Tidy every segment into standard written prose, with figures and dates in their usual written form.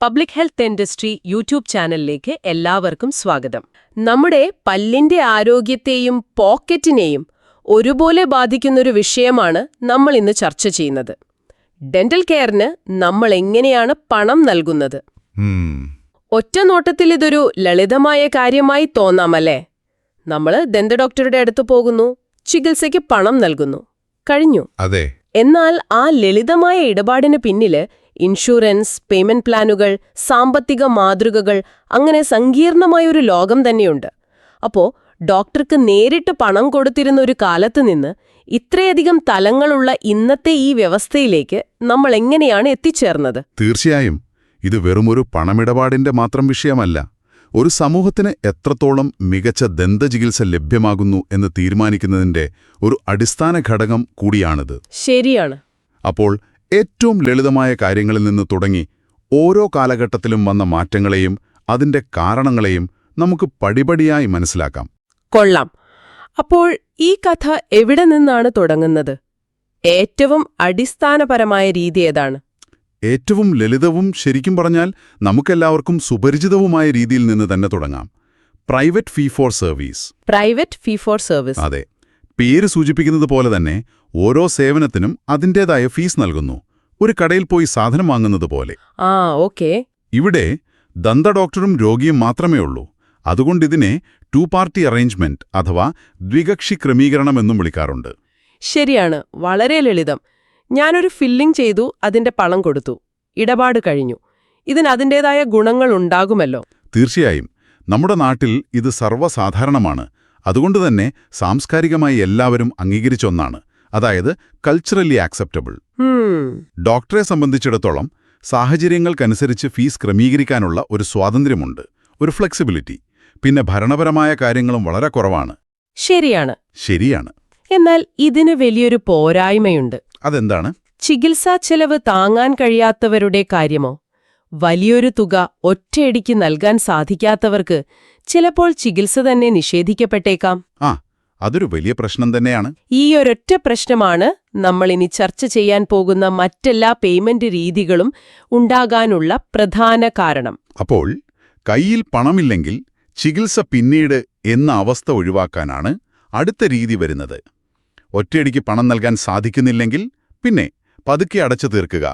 Public health industry YouTube ചാനലിലേക്ക് എല്ലാവർക്കും സ്വാഗതം. നമ്മുടെ പല്ലിന്റെ ആരോഗ്യത്തെയും പോക്കറ്റിനെയും ഒരുപോലെ ബാധിക്കുന്നൊരു വിഷയമാണ് നമ്മൾ ഇന്ന് ചർച്ച ചെയ്യുന്നത്. ഡെന്റൽ കെയറിന് നമ്മൾ എങ്ങനെയാണ് പണം നൽകുന്നത്? ഒറ്റ നോട്ടത്തിൽ ഇതൊരു ലളിതമായ കാര്യമായി തോന്നാമല്ലേ? നമ്മൾ ദന്ത ഡോക്ടറുടെ അടുത്ത് പോകുന്നു, ചികിത്സയ്ക്ക് പണം നൽകുന്നു, കഴിഞ്ഞു. അതെ. എന്നാൽ ആ ലളിതമായ ഇടപാടിന് പിന്നില് ഇൻഷുറൻസ്, പേയ്മെന്റ് പ്ലാനുകൾ, സാമ്പത്തിക മാതൃകകൾ, അങ്ങനെ സങ്കീർണമായൊരു ലോകം തന്നെയുണ്ട്. അപ്പോ ഡോക്ടർക്ക് നേരിട്ട് പണം കൊടുത്തിരുന്ന ഒരു കാലത്ത് നിന്ന് ഇത്രയധികം തലങ്ങളുള്ള ഇന്നത്തെ ഈ വ്യവസ്ഥയിലേക്ക് നമ്മൾ എങ്ങനെയാണ് എത്തിച്ചേർന്നത്? തീർച്ചയായും ഇത് വെറുമൊരു പണമിടപാടിന്റെ മാത്രം വിഷയമല്ല. ഒരു സമൂഹത്തിന് എത്രത്തോളം മികച്ച ദന്തചികിത്സ ലഭ്യമാകുന്നു എന്ന് തീരുമാനിക്കുന്നതിന്റെ ഒരു അടിസ്ഥാന ഘടകം കൂടിയാണിത്. ശരിയാണ്. അപ്പോൾ ഏറ്റവും ലളിതമായ കാര്യങ്ങളിൽ നിന്ന് തുടങ്ങി ഓരോ കാലഘട്ടത്തിലും വന്ന മാറ്റങ്ങളെയും അതിന്റെ കാരണങ്ങളെയും നമുക്ക് പടിപടിയായി മനസ്സിലാക്കാം. കൊള്ളാം. അപ്പോൾ ഈ കഥ എവിടെ നിന്നാണ് തുടങ്ങുന്നത്? ഏറ്റവും അടിസ്ഥാനപരമായ രീതി ഏതാണ്? ഏറ്റവും ലളിതവും ശരിക്കും പറഞ്ഞാൽ നമുക്കെല്ലാവർക്കും സുപരിചിതവുമായ രീതിയിൽ നിന്ന് തന്നെ തുടങ്ങാം. Private fee for service. Private fee for service. അതെ, പേര് സൂചിപ്പിക്കുന്നത് പോലെ തന്നെ ഓരോ സേവനത്തിനും അതിൻ്റേതായ ഫീസ് നൽകുന്നു. ഒരു കടയിൽ പോയി സാധനം വാങ്ങുന്നത് പോലെ. ഓക്കേ. ഇവിടെ ദന്ത ഡോക്ടറും രോഗിയും മാത്രമേ ഉള്ളൂ. അതുകൊണ്ടിതിനെ ടു പാർട്ടി അറേഞ്ച്മെന്റ് അഥവാ ദ്വികക്ഷി ക്രമീകരണം എന്നും വിളിക്കാറുണ്ട്. ശരിയാണ്, വളരെ ലളിതം. ഞാനൊരു ഫില്ലിംഗ് ചെയ്തു, അതിന്റെ പണം കൊടുത്തു, ഇടപാട് കഴിഞ്ഞു. ഇതിന് അതിൻ്റേതായ ഗുണങ്ങൾ ഉണ്ടാകുമല്ലോ. തീർച്ചയായും. നമ്മുടെ നാട്ടിൽ ഇത് സർവ്വസാധാരണമാണ്. അതുകൊണ്ടുതന്നെ സാംസ്കാരികമായി എല്ലാവരും അംഗീകരിച്ചൊന്നാണ്. അതായത് കൾച്ചറലി ആക്സെപ്റ്റബിൾ. ഡോക്ടറെ സംബന്ധിച്ചിടത്തോളം സാഹചര്യങ്ങൾക്കനുസരിച്ച് ഫീസ് ക്രമീകരിക്കാനുള്ള ഒരു സ്വാതന്ത്ര്യമുണ്ട്, ഒരു ഫ്ലെക്സിബിലിറ്റി. പിന്നെ ഭരണപരമായ കാര്യങ്ങളും വളരെ കുറവാണ്. ശരിയാണ്. എന്നാൽ ഇതിന് വലിയൊരു പോരായ്മയുണ്ട്. അതെന്താണ്? ചികിത്സാ ചെലവ് താങ്ങാൻ കഴിയാത്തവരുടെ കാര്യമോ? വലിയൊരു തുക ഒറ്റയടിക്ക് നൽകാൻ സാധിക്കാത്തവർക്ക് ചിലപ്പോൾ ചികിത്സ തന്നെ നിഷേധിക്കപ്പെട്ടേക്കാം. അതൊരു വലിയ പ്രശ്നം തന്നെയാണ്. ഈ ഒരൊറ്റ പ്രശ്നമാണ് നമ്മൾ ഇനി ചർച്ച ചെയ്യാൻ പോകുന്ന മറ്റെല്ലാ പേയ്മെന്റ് രീതികളും ഉണ്ടാകാനുള്ള പ്രധാന കാരണം. അപ്പോൾ കയ്യിൽ പണമില്ലെങ്കിൽ ചികിത്സ പിന്നീട് എന്ന അവസ്ഥ ഒഴിവാക്കാനാണ് അടുത്ത രീതി വരുന്നത്. ഒറ്റയടിക്ക് പണം നൽകാൻ സാധിക്കുന്നില്ലെങ്കിൽ പിന്നെ പതുക്കെ അടച്ചു തീർക്കുക,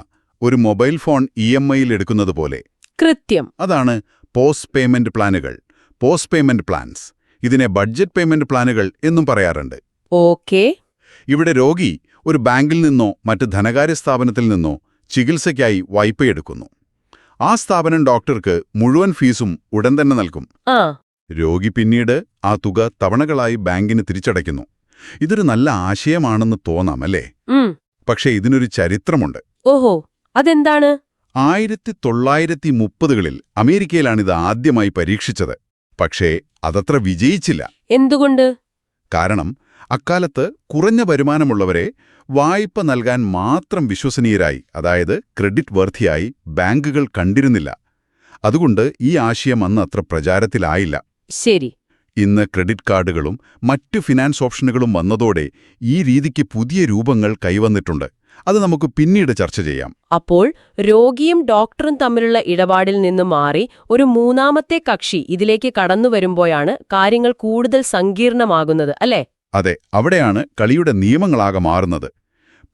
ഒരു മൊബൈൽ ഫോൺ EMI എടുക്കുന്നത് പോലെ. കൃത്യം. അതാണ് പോസ്റ്റ് പേയ്മെന്റ് പ്ലാനുകൾ, പോസ്റ്റ് പേയ്മെന്റ് പ്ലാൻസ്. ഇതിനെ ബഡ്ജറ്റ് പേയ്മെന്റ് പ്ലാനുകൾ എന്നും പറയാറുണ്ട്. ഓക്കേ. ഇവിടെ രോഗി ഒരു ബാങ്കിൽ നിന്നോ മറ്റ് ധനകാര്യ സ്ഥാപനത്തിൽ നിന്നോ ചികിത്സയ്ക്കായി വായ്പയെടുക്കുന്നു. ആ സ്ഥാപനം ഡോക്ടർക്ക് മുഴുവൻ ഫീസും ഉടൻ തന്നെ നൽകും. രോഗി പിന്നീട് ആ തുക തവണകളായി ബാങ്കിന് തിരിച്ചടയ്ക്കുന്നു. ഇതൊരു നല്ല ആശയമാണെന്ന് തോന്നാം, അല്ലേ? പക്ഷേ ഇതിനൊരു ചരിത്രമുണ്ട്. ഓഹോ, അതെന്താണ്? 1930കളിൽ അമേരിക്കയിലാണിത് ആദ്യമായി പരീക്ഷിച്ചത്. പക്ഷേ അതത്ര വിജയിച്ചില്ല. എന്തുകൊണ്ട്? കാരണം അക്കാലത്ത് കുറഞ്ഞ വരുമാനമുള്ളവരെ വായ്പ നൽകാൻ മാത്രം വിശ്വസനീയരായി, അതായത് ക്രെഡിറ്റ് വർത്തിയായി ബാങ്കുകൾ കണ്ടിരുന്നില്ല. അതുകൊണ്ട് ഈ ആശയം അന്ന് അത്ര പ്രചാരത്തിലായില്ല. ശരി. ഇന്ന് ക്രെഡിറ്റ് കാർഡുകളും മറ്റു ഫിനാൻസ് ഓപ്ഷനുകളും വന്നതോടെ ഈ രീതിക്ക് പുതിയ രൂപങ്ങൾ കൈവന്നിട്ടുണ്ട്. അത് നമുക്ക് പിന്നീട് ചർച്ച ചെയ്യാം. അപ്പോൾ രോഗിയും ഡോക്ടറും തമ്മിലുള്ള ഇടപാടിൽ നിന്ന് മാറി ഒരു മൂന്നാമത്തെ കക്ഷി ഇതിലേക്ക് കടന്നുവരുമ്പോഴാണ് കാര്യങ്ങൾ കൂടുതൽ സങ്കീർണമാകുന്നത്, അല്ലേ? അതെ, അവിടെയാണ് കളിയുടെ നിയമങ്ങളാകെ മാറുന്നത്.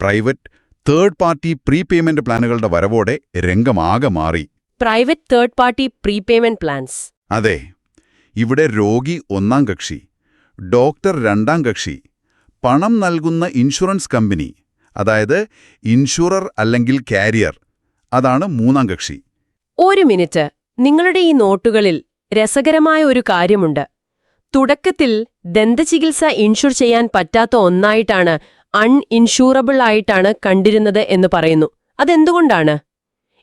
പ്രൈവറ്റ് തേർഡ് പാർട്ടി പ്രീപേയ്മെന്റ് പ്ലാനുകളുടെ വരവോടെ രംഗമാകെ മാറി. Private third party prepayment plans. അതെ. ഇവിടെ രോഗി ഒന്നാം കക്ഷി, ഡോക്ടർ രണ്ടാം കക്ഷി, പണം നൽകുന്ന ഇൻഷുറൻസ് കമ്പനി, അതായത് ഇൻഷുറർ അല്ലെങ്കിൽ കാരിയർ, അതാണ് മൂന്നാം കക്ഷി. ഒരു മിനിറ്റ്, നിങ്ങളുടെ ഈ നോട്ടുകളിൽ രസകരമായ ഒരു കാര്യമുണ്ട്. തുടക്കത്തിൽ ദന്തചികിത്സ ഇൻഷുർ ചെയ്യാൻ പറ്റാത്ത ഒന്നായിട്ടാണ്, അൺഇൻഷൂറബിൾ ആയിട്ടാണ് കണ്ടിരുന്നത് എന്ന് പറയുന്നു. അതെന്തുകൊണ്ടാണ്?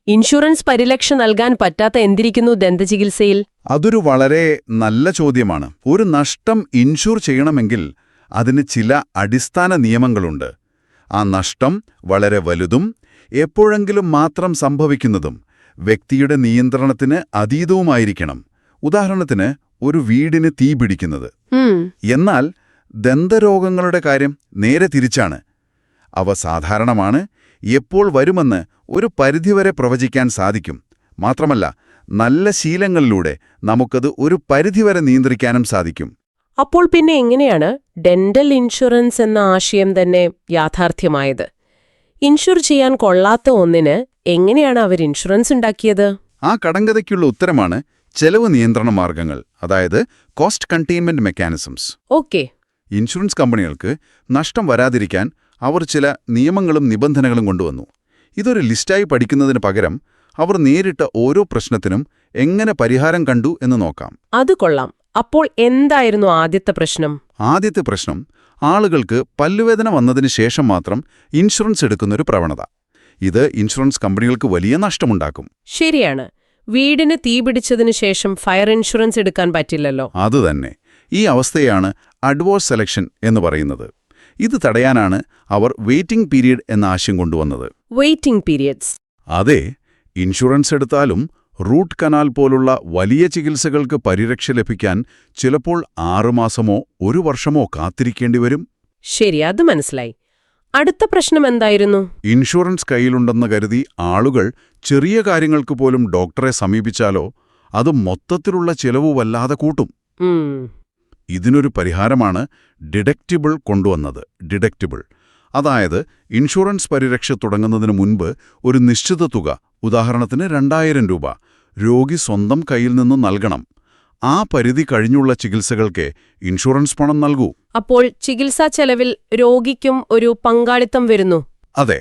ഇൻഷുറൻസ് പരിരക്ഷ നൽകാൻ പറ്റാത്ത എന്തിരിക്കുന്നു ദന്തചികിത്സയിൽ? അതൊരു വളരെ നല്ല ചോദ്യമാണ്. ഒരു നഷ്ടം ഇൻഷുർ ചെയ്യണമെങ്കിൽ അതിന് ചില അടിസ്ഥാന നിയമങ്ങളുണ്ട്. ആ നഷ്ടം വളരെ വലുതും എപ്പോഴെങ്കിലും മാത്രം സംഭവിക്കുന്നതും വ്യക്തിയുടെ നിയന്ത്രണത്തിന് അതീതവുമായിരിക്കണം. ഉദാഹരണത്തിന് ഒരു വീടിന് തീ പിടിക്കുന്നത്. എന്നാൽ ദന്തരോഗങ്ങളുടെ കാര്യം നേരെ തിരിച്ചാണ്. അവ സാധാരണമാണ്, എപ്പോൾ വരുമെന്ന് ഒരു പരിധിവരെ പ്രവചിക്കാൻ സാധിക്കും. മാത്രമല്ല നല്ല ശീലങ്ങളിലൂടെ നമുക്കത് ഒരു പരിധിവരെ നിയന്ത്രിക്കാനും സാധിക്കും. അപ്പോൾ പിന്നെ എങ്ങനെയാണ് ഡെന്റൽ ഇൻഷുറൻസ് എന്ന ആശയം തന്നെ യാഥാർത്ഥ്യമായത്? ഇൻഷുർ ചെയ്യാൻ കൊള്ളാത്ത ഒന്നിന് എങ്ങനെയാണ് അവർ ഇൻഷുറൻസ് ഉണ്ടാക്കിയത്? ആ കടങ്കഥയ്ക്കുള്ള ഉത്തരമാണ് ചെലവ് നിയന്ത്രണ മാർഗങ്ങൾ, അതായത് cost containment mechanisms. Okay. Insurance കമ്പനികൾക്ക് നഷ്ടം വരാതിരിക്കാൻ അവർ ചില നിയമങ്ങളും നിബന്ധനകളും കൊണ്ടുവന്നു. ഇതൊരു ലിസ്റ്റായി പഠിക്കുന്നതിന് പകരം അവർ നേരിട്ട ഓരോ പ്രശ്നത്തിനും എങ്ങനെ പരിഹാരം കണ്ടു എന്ന് നോക്കാം. അത് കൊള്ളാം. അപ്പോൾ എന്തായിരുന്നു ആദ്യത്തെ പ്രശ്നം? ആദ്യത്തെ പ്രശ്നം ആളുകൾക്ക് പല്ലുവേദന വന്നതിന് ശേഷം മാത്രം ഇൻഷുറൻസ് എടുക്കുന്നൊരു പ്രവണത. ഇത് ഇൻഷുറൻസ് കമ്പനികൾക്ക് വലിയ നഷ്ടമുണ്ടാക്കും. ശരിയാണ്. വീടിന് തീപിടിച്ചതിനു ശേഷം ഫയർ ഇൻഷുറൻസ് എടുക്കാൻ പറ്റില്ലല്ലോ. അതുതന്നെ. ഈ അവസ്ഥയാണ് അഡ്വേഴ്സ് സെലക്ഷൻ എന്ന് പറയുന്നത്. ഇത് തടയാനാണ് അവർ വെയിറ്റിംഗ് പീരീഡ് എന്ന ആശയം കൊണ്ടുവന്നത്. Waiting periods. അതെ, ഇൻഷുറൻസ് എടുത്താലും റൂട്ട് കനാൽ പോലുള്ള വലിയ ചികിത്സകൾക്ക് പരിരക്ഷ ലഭിക്കാൻ ചിലപ്പോൾ 6 മാസമോ 1 വർഷമോ കാത്തിരിക്കേണ്ടി വരും. ശരി, അത് മനസ്സിലായി. അടുത്ത പ്രശ്നം എന്തായിരുന്നു? ഇൻഷുറൻസ് കയ്യിലുണ്ടെന്ന് കരുതി ആളുകൾ ചെറിയ കാര്യങ്ങൾക്ക് പോലും ഡോക്ടറെ സമീപിച്ചാലോ അത് മൊത്തത്തിലുള്ള ചിലവ് വല്ലാതെ കൂട്ടും. ഇതിനൊരു പരിഹാരമാണ് ഡിഡക്റ്റിബിൾ കൊണ്ടുവന്നത്. ഡിഡക്റ്റിബിൾ അതായത് ഇൻഷുറൻസ് പരിരക്ഷ തുടങ്ങുന്നതിന് മുൻപ് ഒരു നിശ്ചിത തുക, ഉദാഹരണത്തിന് 2000 രൂപ, രോഗി സ്വന്തം കയ്യിൽ നിന്ന് നൽകണം. ആ പരിധി കഴിഞ്ഞുള്ള ചികിത്സകൾക്ക് ഇൻഷുറൻസ് പണം നൽകൂ. അപ്പോൾ ചികിത്സാ ചെലവിൽ രോഗിക്കും ഒരു പങ്കാളിത്തം വരുന്നു. അതെ.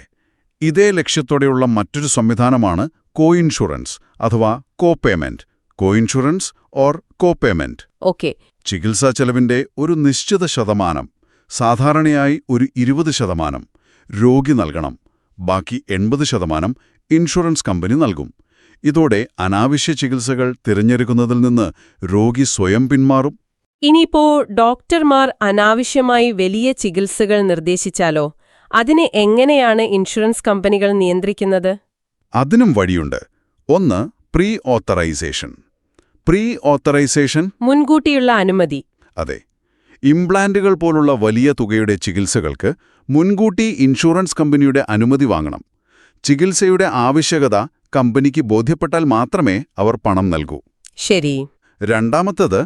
ഇതേ ലക്ഷ്യത്തോടെയുള്ള മറ്റൊരു സംവിധാനമാണ് കോഇൻഷുറൻസ് അഥവാ copayment. Coinsurance or copayment. Okay. ചികിത്സാ ചെലവിന്റെ ഒരു നിശ്ചിത ശതമാനം, സാധാരണയായി ഒരു 20% രോഗി നൽകണം. ബാക്കി 80% ഇൻഷുറൻസ് കമ്പനി നൽകും. ഇതോടെ അനാവശ്യ ചികിത്സകൾ തിരഞ്ഞെടുക്കുന്നതിൽ നിന്ന് രോഗി സ്വയം പിന്മാറും. ഇനിയിപ്പോ ഡോക്ടർമാർ അനാവശ്യമായി വലിയ ചികിത്സകൾ നിർദ്ദേശിച്ചാലോ? അതിനെ എങ്ങനെയാണ് ഇൻഷുറൻസ് കമ്പനികൾ നിയന്ത്രിക്കുന്നത്? അതിനും വഴിയുണ്ട്. ഒന്ന്, പ്രീ ഓത്തറൈസേഷൻ. പ്രീ ഓത്തറൈസേഷൻ മുൻകൂട്ടിയുള്ള അനുമതി. അതെ. ഇംപ്ലാന്റുകൾ പോലുള്ള വലിയ തുകയുടെ ചികിത്സകൾക്ക് മുൻകൂട്ടി ഇൻഷുറൻസ് കമ്പനിയുടെ അനുമതി വാങ്ങണം. ചികിത്സയുടെ ആവശ്യകത കമ്പനിക്ക് ബോധ്യപ്പെട്ടാൽ മാത്രമേ അവർ പണം നൽകൂ. ശരി. രണ്ടാമത്തേത്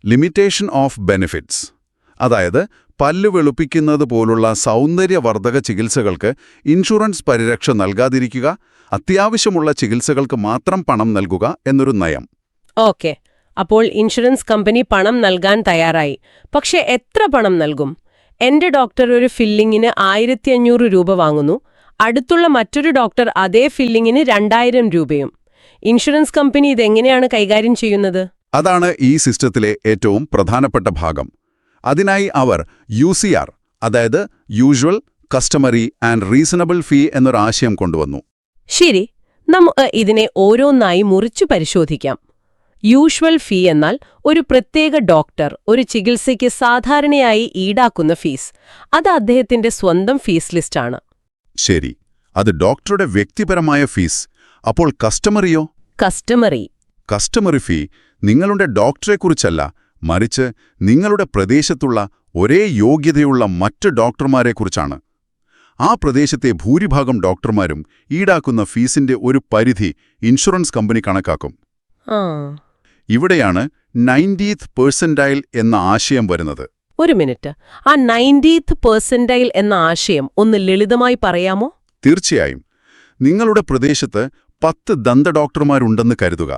ലിമിറ്റേഷൻ ഓഫ് ബെനിഫിറ്റ്സ്. അതായത് പല്ല് വെളുപ്പിക്കുന്നത് പോലുള്ള സൗന്ദര്യവർദ്ധക ചികിത്സകൾക്ക് ഇൻഷുറൻസ് പരിരക്ഷ നൽകാതിരിക്കുക, അത്യാവശ്യമുള്ള ചികിത്സകൾക്ക് മാത്രം പണം നൽകുക എന്നൊരു നയം. ഓക്കെ. അപ്പോൾ ഇൻഷുറൻസ് കമ്പനി പണം നൽകാൻ തയ്യാറായി. പക്ഷെ എത്ര പണം നൽകും? എന്റെ ഡോക്ടർ ഒരു ഫില്ലിങ്ങിന് 1500 രൂപ വാങ്ങുന്നു. അടുത്തുള്ള മറ്റൊരു ഡോക്ടർ അതേ ഫില്ലിങ്ങിന് 2000 രൂപയും. ഇൻഷുറൻസ് കമ്പനി ഇതെങ്ങനെയാണ് കൈകാര്യം ചെയ്യുന്നത്? അതാണ് ഈ സിസ്റ്റത്തിലെ ഏറ്റവും പ്രധാനപ്പെട്ട ഭാഗം. അതിനായി അവർ UCR, അതായത് യൂഷ്വൽ, കസ്റ്റമറി ആൻഡ് റീസണബിൾ ഫീ എന്നൊരാശയം കൊണ്ടുവന്നു. ശരി, നമുക്ക് ഇതിനെ ഓരോന്നായി മുറിച്ചു പരിശോധിക്കാം. യൂഷ്വൽ ഫീ എന്നാൽ ഒരു പ്രത്യേക ഡോക്ടർ ഒരു ചികിത്സയ്ക്ക് സാധാരണയായി ഈടാക്കുന്ന ഫീസ്. അത് അദ്ദേഹത്തിന്റെ സ്വന്തം ഫീസ് ലിസ്റ്റാണ്. ശരി, അത് ഡോക്ടറുടെ വ്യക്തിപരമായ ഫീസ്. അപ്പോൾ കസ്റ്റമറിയോ? കസ്റ്റമറി ഫീ നിങ്ങളുടെ ഡോക്ടറെക്കുറിച്ചല്ല, മറിച്ച് നിങ്ങളുടെ പ്രദേശത്തുള്ള ഒരേ യോഗ്യതയുള്ള മറ്റ് ഡോക്ടർമാരെക്കുറിച്ചാണ്. ആ പ്രദേശത്തെ ഭൂരിഭാഗം ഡോക്ടർമാരും ഈടാക്കുന്ന ഫീസിന്റെ ഒരു പരിധി ഇൻഷുറൻസ് കമ്പനി കണക്കാക്കും. ഇവിടെയാണ് 90th പെർസെന്റൈൽ എന്ന ആശയം വരുന്നത്. ഒരു മിനിറ്റ്, ആ 90th പെർസെന്റൈൽ എന്ന ആശയം ഒന്ന് ലളിതമായി പറയാമോ? തീർച്ചയായും. നിങ്ങളുടെ പ്രദേശത്ത് 10 ദന്ത ഡോക്ടർമാരുണ്ടെന്ന് കരുതുക.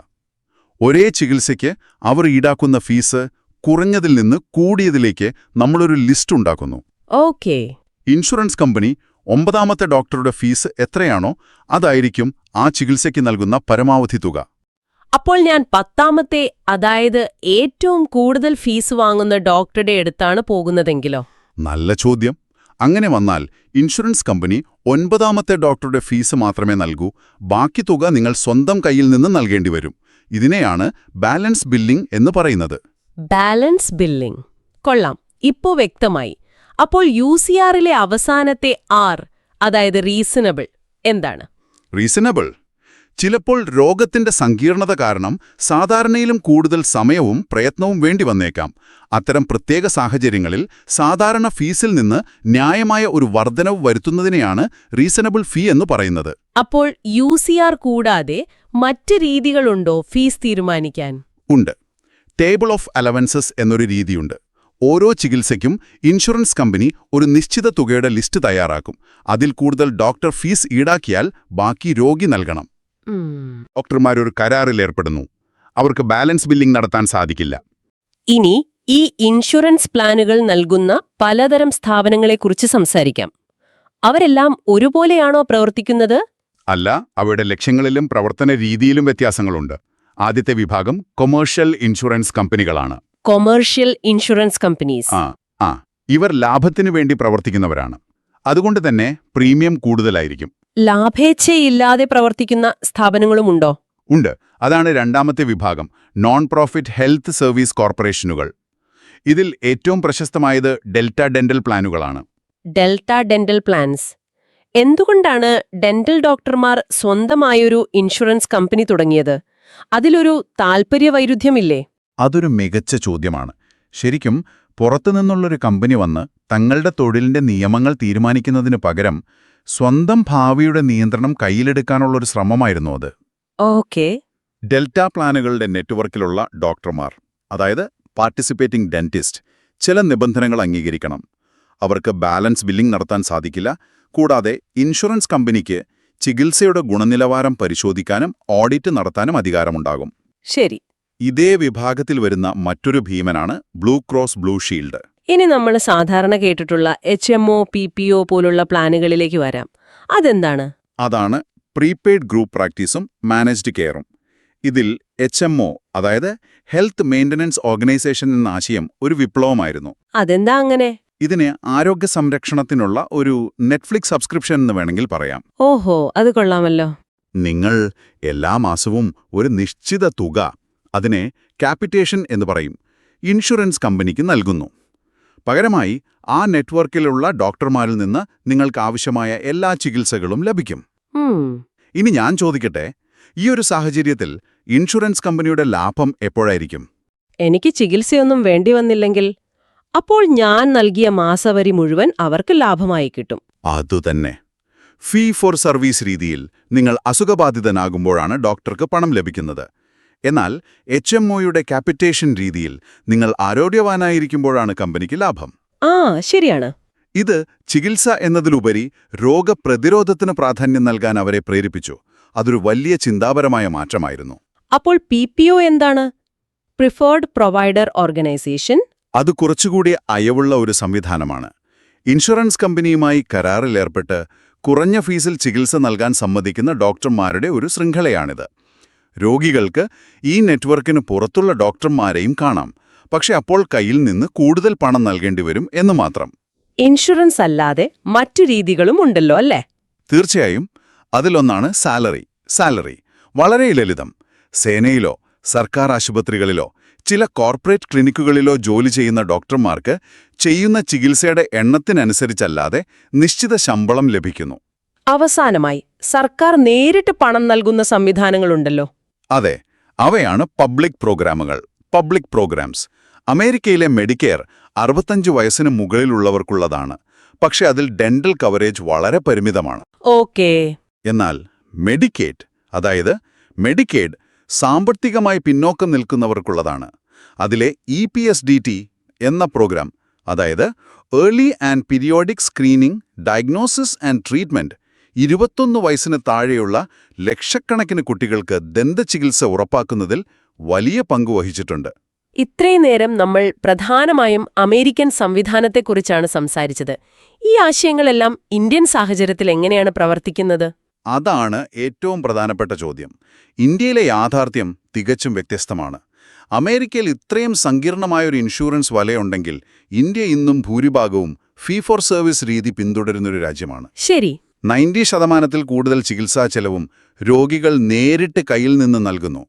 ഒരേ ചികിത്സയ്ക്ക് അവർ ഈടാക്കുന്ന ഫീസ് കുറഞ്ഞതിൽ നിന്ന് കൂടിയതിലേക്ക് നമ്മളൊരു ലിസ്റ്റ് ഉണ്ടാക്കുന്നു. ഓക്കേ. ഇൻഷുറൻസ് കമ്പനി 9ാമത്തെ ഡോക്ടറുടെ ഫീസ് എത്രയാണോ അതായിരിക്കും ആ ചികിത്സയ്ക്ക് നൽകുന്ന പരമാവധി തുക. അപ്പോൾ ഞാൻ 10ാമത്തെ, അതായത് ഏറ്റവും കൂടുതൽ ഫീസ് വാങ്ങുന്ന ഡോക്ടറുടെ അടുത്താണ് പോകുന്നതെങ്കിലോ? നല്ല ചോദ്യം. അങ്ങനെ വന്നാൽ ഇൻഷുറൻസ് കമ്പനി 9ാമത്തെ ഡോക്ടറുടെ ഫീസ് മാത്രമേ നൽകൂ. ബാക്കി തുക നിങ്ങൾ സ്വന്തം കയ്യിൽ നിന്ന് നൽകേണ്ടി വരും. ഇതിനെയാണ് ബാലൻസ് ബില്ലിംഗ് എന്ന് പറയുന്നത്. Balance billing. കൊള്ളാം, ഇപ്പോ വ്യക്തമായി. അപ്പോൾ UCRലെ അവസാനത്തെ R, അതായത് റീസണബിൾ, എന്താണ്? റീസണബിൾ ചിലപ്പോൾ രോഗത്തിന്റെ സങ്കീർണത കാരണം സാധാരണയിലും കൂടുതൽ സമയവും പ്രയത്നവും വേണ്ടി വന്നേക്കാം. അത്തരം പ്രത്യേക സാഹചര്യങ്ങളിൽ സാധാരണ ഫീസിൽ നിന്ന് ന്യായമായ ഒരു വർധനവ് വരുത്തുന്നതിനെയാണ് റീസണബിൾ ഫീ എന്ന് പറയുന്നത്. അപ്പോൾ UCR കൂടാതെ മറ്റ് രീതികളുണ്ടോ ഫീസ് തീരുമാനിക്കാൻ? ഉണ്ട്. ടേബിൾ ഓഫ് അലവൻസസ് എന്നൊരു രീതിയുണ്ട്. ഓരോ ചികിത്സയ്ക്കും ഇൻഷുറൻസ് കമ്പനി ഒരു നിശ്ചിത തുകയുടെ ലിസ്റ്റ് തയ്യാറാക്കും. അതിൽ കൂടുതൽ ഡോക്ടർ ഫീസ് ഈടാക്കിയാൽ ബാക്കി രോഗി നൽകണം. ഡോക്ടർമാരൊരു കരാറിലേർപ്പെടുന്നു. അവർക്ക് ബാലൻസ് ബില്ലിംഗ് നടത്താൻ സാധിക്കില്ല. ഇനി ഈ ഇൻഷുറൻസ് പ്ലാനുകൾ നൽകുന്ന പലതരം സ്ഥാപനങ്ങളെക്കുറിച്ച് സംസാരിക്കാം. അവരെല്ലാം ഒരുപോലെയാണോ പ്രവർത്തിക്കുന്നത്? അല്ല, അവയുടെ ലക്ഷ്യങ്ങളിലും പ്രവർത്തന രീതിയിലും വ്യത്യാസങ്ങളുണ്ട്. ആദ്യത്തെ വിഭാഗം കൊമേഴ്ഷ്യൽ ഇൻഷുറൻസ് കമ്പനികളാണ്. Commercial insurance companies. ഇവർ ലാഭത്തിനു വേണ്ടി പ്രവർത്തിക്കുന്നവരാണ്. അതുകൊണ്ട് തന്നെ പ്രീമിയം കൂടുതലായിരിക്കും. ലാഭേച്ഛയില്ലാതെ പ്രവർത്തിക്കുന്ന സ്ഥാപനങ്ങളുമുണ്ടോ? ഉണ്ട്. അതാണ് രണ്ടാമത്തെ വിഭാഗം, നോൺ പ്രോഫിറ്റ് ഹെൽത്ത് സർവീസ് കോർപ്പറേഷനുകൾ. ഇതിൽ ഏറ്റവും പ്രശസ്തമായത് ഡെൽറ്റ ഡെന്റൽ പ്ലാനുകളാണ്. Delta dental plans. എന്തുകൊണ്ടാണ് ഡെന്റൽ ഡോക്ടർമാർ സ്വന്തമായൊരു ഇൻഷുറൻസ് കമ്പനി തുടങ്ങിയത്? അതിലൊരു താൽപര്യവൈരുദ്ധ്യമില്ലേ? അതൊരു മികച്ച ചോദ്യമാണ്. ശരിക്കും പുറത്തുനിന്നുള്ളൊരു കമ്പനി വന്ന് തങ്ങളുടെ തൊഴിലിന്റെ നിയമങ്ങൾ തീരുമാനിക്കുന്നതിനു പകരം സ്വന്തം ഭാവിയുടെ നിയന്ത്രണം കയ്യിലെടുക്കാനുള്ളൊരു ശ്രമമായിരുന്നു അത്. ഓക്കേ. ഡെൽറ്റ പ്ലാനുകളുടെ നെറ്റ്വർക്കിലുള്ള ഡോക്ടർമാർ, അതായത് പാർട്ടിസിപ്പേറ്റിംഗ് ഡെന്റിസ്റ്റ്, ചില നിബന്ധനകൾ അംഗീകരിക്കണം. അവർക്ക് ബാലൻസ് ബില്ലിംഗ് നടത്താൻ സാധിക്കില്ല. കൂടാതെ ഇൻഷുറൻസ് കമ്പനിക്ക് ചികിത്സയുടെ ഗുണനിലവാരം പരിശോധിക്കാനും ഓഡിറ്റ് നടത്താനും അധികാരമുണ്ടാകും. ശരി. ഇതേ വിഭാഗത്തിൽ വരുന്ന മറ്റൊരു ഭീമനാണ് ബ്ലൂ ക്രോസ് ബ്ലൂ ഷീൽഡ്. ഇനി നമ്മൾ സാധാരണ കേട്ടിട്ടുള്ള HMO, PPO പോലുള്ള പ്ലാനുകളിലേക്ക് വരാം. അതെന്താണ്? അതാണ് പ്രീപെയ്ഡ് ഗ്രൂപ്പ് പ്രാക്ടീസും മാനേജ്ഡ് കെയറും. ഇതിൽ HMO, അതായത് ഹെൽത്ത് മെയിന്റനൻസ് ഓർഗനൈസേഷൻ എന്ന ആശയം ഒരു വിപ്ലവമായിരുന്നു. അതെന്താ അങ്ങനെ? ഇതിന് ആരോഗ്യ സംരക്ഷണത്തിനുള്ള ഒരു നെറ്റ്ഫ്ലിക്സ് സബ്സ്ക്രിപ്ഷൻ എന്ന് വേണമെങ്കിൽ പറയാം. ഓഹോ, അത് കൊള്ളാമല്ലോ. നിങ്ങൾ എല്ലാ മാസവും ഒരു നിശ്ചിത തുക, അതിനെ ക്യാപിറ്റേഷൻ എന്ന് പറയും, ഇൻഷുറൻസ് കമ്പനിക്ക് നൽകുന്നു. പകരമായി ആ നെറ്റ്വർക്കിലുള്ള ഡോക്ടർമാരിൽ നിന്ന് നിങ്ങൾക്ക് ആവശ്യമായ എല്ലാ ചികിത്സകളും ലഭിക്കും. ഇനി ഞാൻ ചോദിക്കട്ടെ, ഈ ഒരു സാഹചര്യത്തിൽ ഇൻഷുറൻസ് കമ്പനിയുടെ ലാഭം എപ്പോഴായിരിക്കും? എനിക്ക് ചികിത്സയൊന്നും വേണ്ടി വന്നില്ലെങ്കിൽ അപ്പോൾ ഞാൻ നൽകിയ മാസവരി മുഴുവൻ അവർക്ക് ലാഭമായി കിട്ടും. അതുതന്നെ. ഫീ ഫോർ സർവീസ് രീതിയിൽ നിങ്ങൾ അസുഖബാധിതനാകുമ്പോഴാണ് ഡോക്ടർക്ക് പണം ലഭിക്കുന്നത്. എന്നാൽ HMOയുടെ ക്യാപിറ്റേഷൻ രീതിയിൽ നിങ്ങൾ ആരോഗ്യവാനായിരിക്കുമ്പോഴാണ് കമ്പനിക്ക് ലാഭം. ശരിയാണ്. ഇത് ചികിത്സ എന്നതിലുപരി രോഗപ്രതിരോധത്തിന് പ്രാധാന്യം നൽകാൻ അവരെ പ്രേരിപ്പിച്ചു. അതൊരു വലിയ ചിന്താപരമായ മാറ്റമായിരുന്നു. അപ്പോൾ PPO എന്താണ്? Preferred provider organisation. അത് കുറച്ചുകൂടി അയവുള്ള ഒരു സംവിധാനമാണ്. ഇൻഷുറൻസ് കമ്പനിയുമായി കരാറിലേർപ്പെട്ട് കുറഞ്ഞ ഫീസിൽ ചികിത്സ നൽകാൻ സമ്മതിക്കുന്ന ഡോക്ടർമാരുടെ ഒരു ശൃംഖലയാണിത്. രോഗികൾക്ക് ഈ നെറ്റ്വർക്കിന് പുറത്തുള്ള ഡോക്ടർമാരെയും കാണാം. പക്ഷെ അപ്പോൾ കയ്യിൽ നിന്ന് കൂടുതൽ പണം നൽകേണ്ടി വരും എന്ന് മാത്രം. ഇൻഷുറൻസ് അല്ലാതെ മറ്റു രീതികളും ഉണ്ടല്ലോ അല്ലേ? തീർച്ചയായും. അതിലൊന്നാണ് സാലറി. വളരെ ലളിതം. സേനയിലോ സർക്കാർ ആശുപത്രികളിലോ ചില കോർപ്പറേറ്റ് ക്ലിനിക്കുകളിലോ ജോലി ചെയ്യുന്ന ഡോക്ടർമാർക്ക് ചെയ്യുന്ന ചികിത്സയുടെ എണ്ണത്തിനനുസരിച്ചല്ലാതെ നിശ്ചിത ശമ്പളം ലഭിക്കുന്നു. അവസാനമായി സർക്കാർ നേരിട്ട് പണം നൽകുന്ന സംവിധാനങ്ങളുണ്ടല്ലോ. അതെ, അവയാണ് പബ്ലിക് പ്രോഗ്രാംസ്. അമേരിക്കയിലെ മെഡിക്കെയർ 65 വയസ്സിന് മുകളിലുള്ളവർക്കുള്ളതാണ്. പക്ഷെ അതിൽ ഡെന്റൽ കവറേജ് വളരെ പരിമിതമാണ്. ഓക്കേ. എന്നാൽ മെഡിക്കേഡ് സാമ്പത്തികമായി പിന്നോക്കം നിൽക്കുന്നവർക്കുള്ളതാണ്. അതിലെ EPSDT എന്ന പ്രോഗ്രാം, അതായത് early and periodic screening, diagnosis and treatment, 21 വയസ്സിന് താഴെയുള്ള ലക്ഷക്കണക്കിന് കുട്ടികൾക്ക് ദന്തചികിത്സ ഉറപ്പാക്കുന്നതിൽ വലിയ പങ്കുവഹിച്ചിട്ടുണ്ട്. ഇത്രയും നേരം നമ്മൾ പ്രധാനമായും അമേരിക്കൻ സംവിധാനത്തെക്കുറിച്ചാണ് സംസാരിച്ചത്. ഈ ആശയങ്ങളെല്ലാം ഇന്ത്യൻ സാഹചര്യത്തിൽ എങ്ങനെയാണ് പ്രവർത്തിക്കുന്നത്? അതാണ് ഏറ്റവും പ്രധാനപ്പെട്ട ചോദ്യം. ഇന്ത്യയിലെ യാഥാർത്ഥ്യം തികച്ചും വ്യത്യസ്തമാണ്. അമേരിക്കയിൽ ഇത്രയും സങ്കീർണമായൊരു ഇൻഷുറൻസ് വലയുണ്ടെങ്കിൽ ഇന്ത്യ ഇന്നും ഭൂരിഭാഗവും ഫീ ഫോർ സർവീസ് രീതി പിന്തുടരുന്നൊരു രാജ്യമാണ്. ശരി. 90% കൂടുതൽ ചികിത്സാ ചെലവും രോഗികൾ നേരിട്ട് കയ്യിൽ നിന്ന് നൽകുന്നു.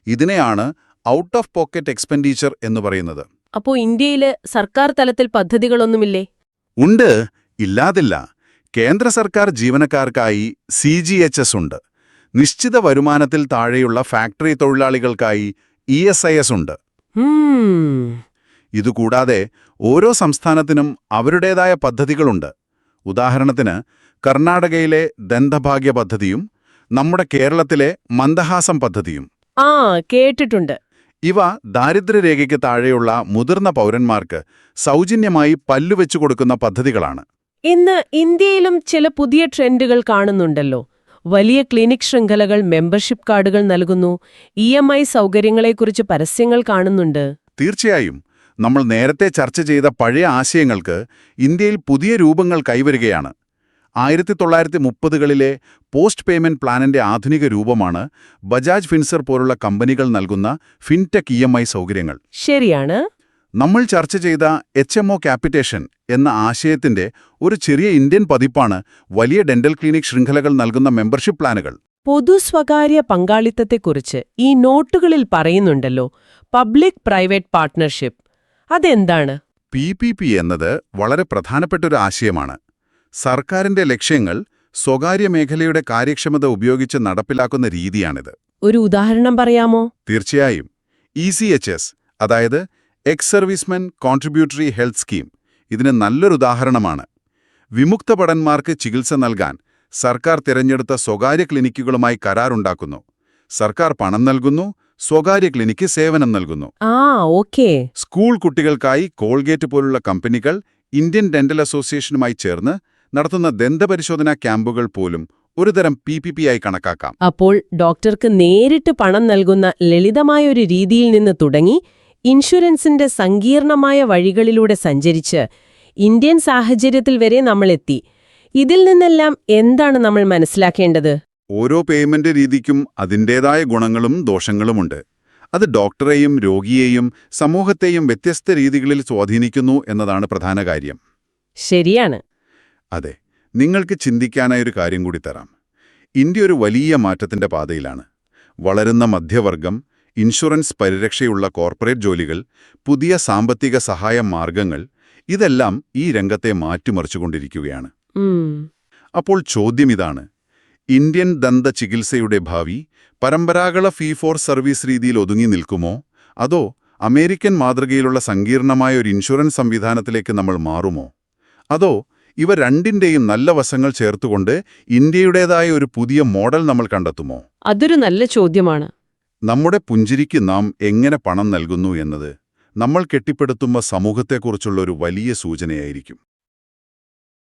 ഇതിനെയാണ് ഔട്ട് ഓഫ് പോക്കറ്റ് എക്സ്പെൻഡിച്ചർ എന്ന് പറയുന്നത്. അപ്പോ ഇന്ത്യയില് സർക്കാർ തലത്തിൽ പദ്ധതികളൊന്നുമില്ലേ? ഉണ്ട്, ഇല്ലാതില്ല. കേന്ദ്ര സർക്കാർ ജീവനക്കാർക്കായി CGHS ഉണ്ട്. നിശ്ചിത വരുമാനത്തിൽ താഴെയുള്ള ഫാക്ടറി തൊഴിലാളികൾക്കായി ESIS ഉണ്ട്. ഇതുകൂടാതെ ഓരോ സംസ്ഥാനത്തിനും അവരുടേതായ പദ്ധതികളുണ്ട്. ഉദാഹരണത്തിന് കർണാടകയിലെ ദന്തഭാഗ്യ പദ്ധതിയും നമ്മുടെ കേരളത്തിലെ മന്ദഹാസം പദ്ധതിയും. ആ, കേട്ടിട്ടുണ്ട്. ഇവ ദാരിദ്ര്യരേഖയ്ക്ക് താഴെയുള്ള മുതിർന്ന പൗരന്മാർക്ക് സൗജന്യമായി പല്ലുവെച്ചു കൊടുക്കുന്ന പദ്ധതികളാണ്. ഇന്ന് ഇന്ത്യയിലും ചില പുതിയ ട്രെൻഡുകൾ കാണുന്നുണ്ടല്ലോ. വലിയ ക്ലിനിക് ശൃംഖലകൾ മെമ്പർഷിപ്പ് കാർഡുകൾ നൽകുന്നു. EMI സൗകര്യങ്ങളെക്കുറിച്ച് പരസ്യങ്ങൾ കാണുന്നുണ്ട്. തീർച്ചയായും നമ്മൾ നേരത്തെ ചർച്ച ചെയ്ത പഴയ ആശയങ്ങൾക്ക് ഇന്ത്യയിൽ പുതിയ രൂപങ്ങൾ കൈവരികയാണ്. 1930കളിലെ പോസ്റ്റ് പേയ്മെന്റ് പ്ലാനിന്റെ ആധുനിക രൂപമാണ് ബജാജ് ഫിൻസർ പോലുള്ള കമ്പനികൾ നൽകുന്ന ഫിൻടെക് EMI സൗകര്യങ്ങൾ. ശരിയാണ്. നമ്മൾ ചർച്ച ചെയ്ത HMO ക്യാപിറ്റേഷൻ എന്ന ആശയത്തിന്റെ ഒരു ചെറിയ ഇന്ത്യൻ പതിപ്പാണ് വലിയ ഡെന്റൽ ക്ലിനിക് ശൃംഖലകൾ നൽകുന്ന മെമ്പർഷിപ്പ് പ്ലാനുകൾ. പൊതു-സ്വകാര്യ പങ്കാളിത്തത്തെക്കുറിച്ച് ഈ നോട്ടുകളിൽ പറയുന്നുണ്ടല്ലോ, പബ്ലിക് പ്രൈവറ്റ് പാർട്ട്ണർഷിപ്പ്. അതെന്താണ്? PPP എന്നത് വളരെ പ്രധാനപ്പെട്ട ഒരു ആശയമാണ്. സർക്കാരിന്റെ ലക്ഷ്യങ്ങൾ സ്വകാര്യ മേഖലയുടെ കാര്യക്ഷമത ഉപയോഗിച്ച് നടപ്പിലാക്കുന്ന രീതിയാണിത്. ഒരു ഉദാഹരണം പറയാമോ? തീർച്ചയായും. ECHS, അതായത് ex servicemen contributory health scheme, ഇതിന് നല്ലൊരു ഉദാഹരണമാണ്. വിമുക്ത ഭടന്മാർക്ക് ചികിത്സ നൽകാൻ സർക്കാർ തിരഞ്ഞെടുത്ത സ്വകാര്യ ക്ലിനിക്കുകളുമായി കരാറുണ്ടാക്കുന്നു. സർക്കാർ പണം നൽകുന്നു, സ്വകാര്യ ക്ലിനിക്ക് സേവനം നൽകുന്നു. ഓക്കേ. സ്കൂൾ കുട്ടികൾക്കായി കോൾഗേറ്റ് പോലുള്ള കമ്പനികൾ ഇന്ത്യൻ ഡെന്റൽ അസോസിയേഷനുമായി ചേർന്ന് നടത്തുന്ന ദന്തപരിശോധനാ ക്യാമ്പുകൾ പോലും ഒരുതരം PPP ആയി കണക്കാക്കാം. അപ്പോൾ ഡോക്ടർക്ക് നേരിട്ട് പണം നൽകുന്ന ലളിതമായൊരു രീതിയിൽ നിന്ന് തുടങ്ങി ഇൻഷുറൻസിന്റെ സങ്കീർണമായ വഴികളിലൂടെ സഞ്ചരിച്ച് ഇന്ത്യൻ സാഹചര്യത്തിൽ വരെ നമ്മളെത്തി. ഇതിൽ നിന്നെല്ലാം എന്താണ് നമ്മൾ മനസ്സിലാക്കേണ്ടത്? ഓരോ പേയ്മെന്റ് രീതിക്കും അതിൻ്റേതായ ഗുണങ്ങളും ദോഷങ്ങളുമുണ്ട്. അത് ഡോക്ടറെയും രോഗിയെയും സമൂഹത്തെയും വ്യത്യസ്ത രീതികളിൽ സ്വാധീനിക്കുന്നു എന്നതാണ് പ്രധാന കാര്യം. ശരിയാണ്. അതെ, നിങ്ങൾക്ക് ചിന്തിക്കാനായൊരു കാര്യം കൂടി തരാം. ഇന്ത്യ ഒരു വലിയ മാറ്റത്തിന്റെ പാതയിലാണ്. വളരുന്ന മധ്യവർഗം, ഇൻഷുറൻസ് പരിരക്ഷയുള്ള കോർപ്പറേറ്റ് ജോലികൾ, പുതിയ സാമ്പത്തിക സഹായ മാർഗങ്ങൾ, ഇതെല്ലാം ഈ രംഗത്തെ മാറ്റിമറിച്ചുകൊണ്ടിരിക്കുകയാണ്. അപ്പോൾ ചോദ്യം ഇതാണ്: ഇന്ത്യൻ ദന്ത ചികിത്സയുടെ ഭാവി പരമ്പരാഗത ഫീ ഫോർ സർവീസ് രീതിയിൽ ഒതുങ്ങി നിൽക്കുമോ, അതോ അമേരിക്കൻ മാതൃകയിലുള്ള സങ്കീർണമായ ഒരു ഇൻഷുറൻസ് സംവിധാനത്തിലേക്ക് നമ്മൾ മാറുമോ, അതോ ഇവ രണ്ടിന്റെയും നല്ല വശങ്ങൾ ചേർത്തുകൊണ്ട് ഇന്ത്യയുടേതായ ഒരു പുതിയ മോഡൽ നമ്മൾ കണ്ടെത്തുമോ? അതൊരു നല്ല ചോദ്യമാണ്. നമ്മുടെ പുഞ്ചിരിക്ക് നാം എങ്ങനെ പണം നൽകുന്നു എന്നത് നമ്മൾ കെട്ടിപ്പടുത്തുന്ന സമൂഹത്തെക്കുറിച്ചുള്ള ഒരു വലിയ സൂചനയായിരിക്കും.